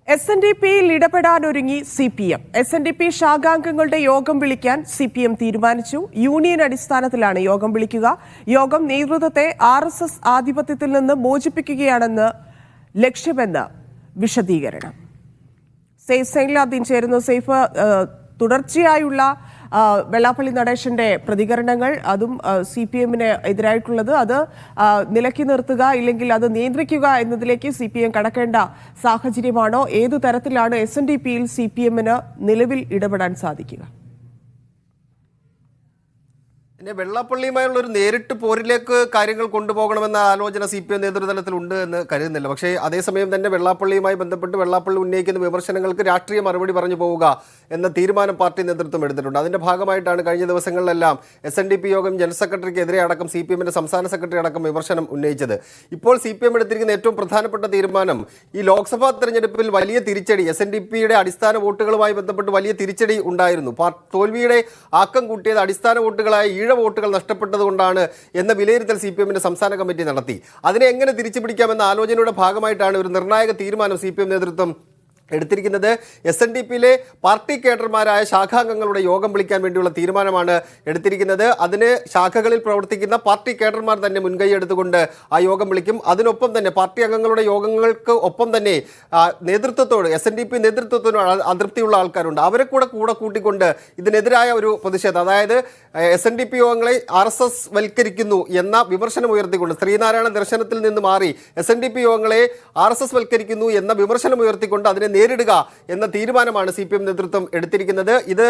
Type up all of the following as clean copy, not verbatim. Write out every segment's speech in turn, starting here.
SNDPയിൽ ഇടപെടാനൊരുങ്ങി CPM. SNDP ശാഖാംഗങ്ങളുടെ യോഗം വിളിക്കാൻ CPM തീരുമാനിച്ചു. യൂണിയൻ അടിസ്ഥാനത്തിലാണ് യോഗം വിളിക്കുക. യോഗം നേതൃത്വത്തെ RSS ആധിപത്യത്തിൽ നിന്ന് മോചിപ്പിക്കുകയാണെന്ന് ലക്ഷ്യമെന്ന് വിശദീകരണം. സെയ്ഫ് സൈൻലാബ്ദീൻ ചേരുന്നു. സെയ്ഫ്, തുടർച്ചയായുള്ള വെള്ളാപ്പള്ളി നടേശന്റെ പ്രതികരണങ്ങൾ, അതും CPM-ന് എതിരായിട്ടുള്ളത്, അത് നിലക്കി നിർത്തുക ഇല്ലെങ്കിൽ അത് നിയന്ത്രിക്കുക എന്നതിലേക്ക് CPM കടക്കേണ്ട സാഹചര്യമാണോ? ഏതു തരത്തിലാണ് SNDPയിൽ CPM-ന് നിലവിൽ ഇടപെടാൻ സാധിക്കുക? പിന്നെ വെള്ളാപ്പള്ളിയുമായുള്ള ഒരു നേരിട്ട് പോരിലേക്ക് കാര്യങ്ങൾ കൊണ്ടുപോകണമെന്ന ആലോചന CPM നേതൃതലത്തിലുണ്ട് എന്ന് കരുതുന്നില്ല. പക്ഷേ അതേസമയം തന്നെ വെള്ളാപ്പള്ളിയുമായി ബന്ധപ്പെട്ട് വെള്ളാപ്പള്ളി ഉന്നയിക്കുന്ന വിമർശനങ്ങൾക്ക് രാഷ്ട്രീയ മറുപടി പറഞ്ഞു പോവുക എന്ന തീരുമാനം പാർട്ടി നേതൃത്വം എടുത്തിട്ടുണ്ട്. അതിന്റെ ഭാഗമായിട്ടാണ് കഴിഞ്ഞ ദിവസങ്ങളിലെല്ലാം SNDP യോഗം ജനറൽ സെക്രട്ടറിക്കെതിരെ അടക്കം CPM-ന്റെ സംസ്ഥാന സെക്രട്ടറി അടക്കം വിമർശനം ഉന്നയിച്ചത്. ഇപ്പോൾ CPM എടുത്തിരിക്കുന്ന ഏറ്റവും പ്രധാനപ്പെട്ട തീരുമാനം, ഈ ലോക്സഭാ തെരഞ്ഞെടുപ്പിൽ വലിയ തിരിച്ചടി, SNDP-യുടെ അടിസ്ഥാന വോട്ടുകളുമായി ബന്ധപ്പെട്ട് വലിയ തിരിച്ചടി ഉണ്ടായിരുന്നു. തോൽവിയുടെ ആക്കം കൂട്ടിയത് അടിസ്ഥാന വോട്ടുകളായ വോട്ടുകൾ നഷ്ടപ്പെട്ടതുകൊണ്ടാണ് എന്ന വിലയിരുത്തൽ CPM-ന്റെ സംസ്ഥാന കമ്മിറ്റി നടത്തി. അതിനെ എങ്ങനെ തിരിച്ചു പിടിക്കാമെന്ന ആലോചനയുടെ ഭാഗമായിട്ടാണ് ഒരു നിർണായക തീരുമാനം CPM നേതൃത്വം എടുത്തിരിക്കുന്നത്. SNDP-യിലെ പാർട്ടി കേഡർമാരായ ശാഖാംഗങ്ങളുടെ യോഗം വിളിക്കാൻ വേണ്ടിയുള്ള തീരുമാനമാണ് എടുത്തിരിക്കുന്നത്. അതിന് ശാഖകളിൽ പ്രവർത്തിക്കുന്ന പാർട്ടി കേഡർമാർ തന്നെ മുൻകൈ എടുത്തുകൊണ്ട് ആ യോഗം വിളിക്കും. അതിനൊപ്പം തന്നെ പാർട്ടി അംഗങ്ങളുടെ യോഗങ്ങൾക്ക് ഒപ്പം തന്നെ നേതൃത്വത്തോട്, SNDP നേതൃത്വത്തിനോട് അതൃപ്തിയുള്ള ആൾക്കാരുണ്ട്, അവരെ കൂടെ കൂട്ടിക്കൊണ്ട് ഇതിനെതിരായ ഒരു പ്രതിഷേധം, അതായത് SNDP യോഗങ്ങളെ RSS വൽക്കരിക്കുന്നു എന്ന വിമർശനം ഉയർത്തിക്കൊണ്ട്, ശ്രീനാരായണ ദർശനത്തിൽ നിന്ന് മാറി SNDP യോഗങ്ങളെ RSS വൽക്കരിക്കുന്നു എന്ന വിമർശനം ഉയർത്തിക്കൊണ്ട് അതിനെ നേരിടുക എന്ന തീരുമാനമാണ് CPM നേതൃത്വം എടുത്തിരിക്കുന്നത്. ഇത്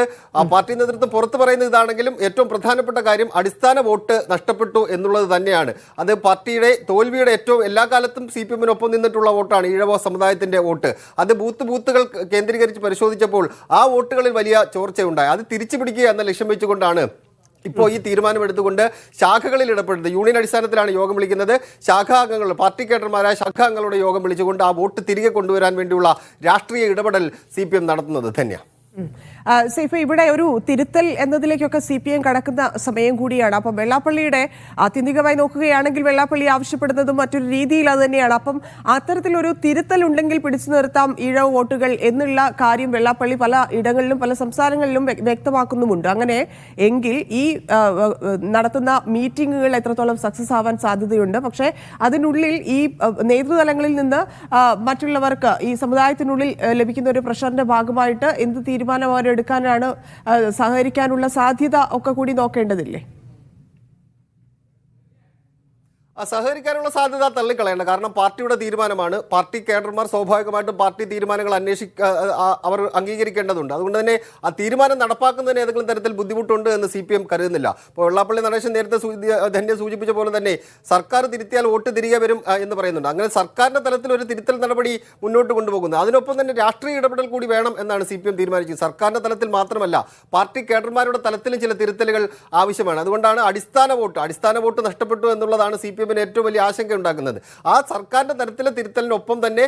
പാർട്ടി നേതൃത്വം പുറത്തു പറയുന്ന ഇതാണെങ്കിലും ഏറ്റവും പ്രധാനപ്പെട്ട കാര്യം അടിസ്ഥാന വോട്ട് നഷ്ടപ്പെട്ടു എന്നുള്ളത് തന്നെയാണ്. അത് പാർട്ടിയുടെ തോൽവിയുടെ ഏറ്റവും എല്ലാ കാലത്തും CPM-നൊപ്പം നിന്നിട്ടുള്ള വോട്ടാണ് ഈഴവ സമുദായത്തിന്റെ വോട്ട്. അത് ബൂത്തുകൾ കേന്ദ്രീകരിച്ച് പരിശോധിച്ചപ്പോൾ ആ വോട്ടുകളിൽ വലിയ ചോർച്ചയുണ്ടായി. അത് തിരിച്ചു പിടിക്കുക എന്ന ലക്ഷ്യം വെച്ചുകൊണ്ടാണ് ഇപ്പോൾ ഈ തീരുമാനമെടുത്തുകൊണ്ട് ശാഖകളിൽ ഇടപെടുന്നത്. യൂണിയൻ അടിസ്ഥാനത്തിലാണ് യോഗം വിളിക്കുന്നത്. ശാഖാംഗങ്ങൾ, പാർട്ടി കേഡർമാരായ ശാഖാംഗങ്ങളുടെ യോഗം വിളിച്ചുകൊണ്ട് ആ വോട്ട് തിരികെ കൊണ്ടുവരാൻ വേണ്ടിയുള്ള രാഷ്ട്രീയ ഇടപെടൽ CPM നടത്തുന്നത് തന്നെയാണ്. സെയ്ഫ്, ഇവിടെ ഒരു തിരുത്തൽ എന്നതിലേക്കൊക്കെ CPM കടക്കുന്ന സമയം കൂടിയാണ്. അപ്പം വെള്ളാപ്പള്ളിയുടെ ആത്യന്തികമായി നോക്കുകയാണെങ്കിൽ വെള്ളാപ്പള്ളി ആവശ്യപ്പെടുന്നതും മറ്റൊരു രീതിയിൽ അത് തന്നെയാണ്. അപ്പം അത്തരത്തിലൊരു തിരുത്തൽ ഉണ്ടെങ്കിൽ പിടിച്ചു നിർത്താം ഈഴവ വോട്ടുകൾ എന്നുള്ള കാര്യം വെള്ളാപ്പള്ളി പല ഇടങ്ങളിലും പല സംസ്ഥാനങ്ങളിലും വ്യക്തമാക്കുന്നുമുണ്ട്. അങ്ങനെ എങ്കിൽ ഈ നടത്തുന്ന മീറ്റിങ്ങുകൾ എത്രത്തോളം സക്സസ് ആവാൻ സാധ്യതയുണ്ട്? പക്ഷേ അതിനുള്ളിൽ ഈ നേതൃതലങ്ങളിൽ നിന്ന് മറ്റുള്ളവർക്ക്, ഈ സമുദായത്തിനുള്ളിൽ ലഭിക്കുന്ന ഒരു പ്രഷറിന്റെ ഭാഗമായിട്ട് എന്ത് തീരുമാനം അവരെടുക്കാനാണ്, സഹകരിക്കാനുള്ള സാധ്യത ഒക്കെ കൂടി നോക്കേണ്ടതില്ലേ? സഹകരിക്കാനുള്ള സാധ്യത തള്ളിക്കളയേണ്ട. കാരണം പാർട്ടിയുടെ തീരുമാനമാണ്. പാർട്ടി കേഡർമാർ സ്വാഭാവികമായിട്ടും പാർട്ടി തീരുമാനങ്ങൾ അവർ അംഗീകരിക്കേണ്ടതുണ്ട്. അതുകൊണ്ട് തന്നെ ആ തീരുമാനം നടപ്പാക്കുന്നതിന് ഏതെങ്കിലും തരത്തിൽ ബുദ്ധിമുട്ടുണ്ട് എന്ന് CPM കരുതുന്നില്ല. ഇപ്പോൾ വെള്ളാപ്പള്ളി നടേശൻ നേരത്തെ ധന്യ സൂചിപ്പിച്ച പോലെ തന്നെ സർക്കാർ തിരുത്തിയാൽ വോട്ട് തിരികെ വരും എന്ന് പറയുന്നുണ്ട്. അങ്ങനെ സർക്കാരിന്റെ തലത്തിൽ ഒരു തിരുത്തൽ നടപടി മുന്നോട്ട് കൊണ്ടുപോകുന്നത്. അതിനൊപ്പം തന്നെ രാഷ്ട്രീയ ഇടപെടൽ കൂടി വേണം എന്നാണ് CPM തീരുമാനിച്ചത്. സർക്കാരിന്റെ തലത്തിൽ മാത്രമല്ല, പാർട്ടി കേഡർമാരുടെ തലത്തിലും ചില തിരുത്തലുകൾ ആവശ്യമാണ്. അതുകൊണ്ടാണ് അടിസ്ഥാന വോട്ട് നഷ്ടപ്പെട്ടു എന്നുള്ളതാണ് CPM ഏറ്റവും വലിയ ആശങ്ക ഉണ്ടാക്കുന്നത്. ആ സർക്കാരിന്റെ തരത്തിലെ തിരുത്തലിനൊപ്പം തന്നെ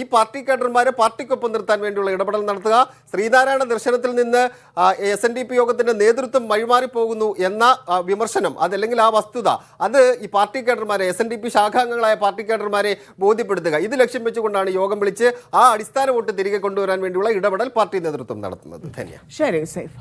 ഈ പാർട്ടി കേഡർമാരെ പാർട്ടിക്കൊപ്പം നിർത്താൻ വേണ്ടിയുള്ള ഇടപെടൽ നടത്തുക. ശ്രീനാരായണ ദർശനത്തിൽ നിന്ന് SNDP യോഗത്തിന്റെ നേതൃത്വം വഴിമാറിപ്പോകുന്നു എന്ന വിമർശനം, അതല്ലെങ്കിൽ ആ വസ്തുത, അത് ഈ പാർട്ടി കേഡർമാരെ, SNDP ശാഖാംഗങ്ങളായ പാർട്ടി കേഡർമാരെ ബോധ്യപ്പെടുത്തുക. ഇത് ലക്ഷ്യം വെച്ചുകൊണ്ടാണ് യോഗം വിളിച്ച് ആ അടിസ്ഥാന വോട്ട് തിരികെ കൊണ്ടുവരാൻ വേണ്ടിയുള്ള ഇടപെടൽ പാർട്ടി നേതൃത്വം നടത്തുന്നത്. ധന്യ. ശരി, സൈഫ്.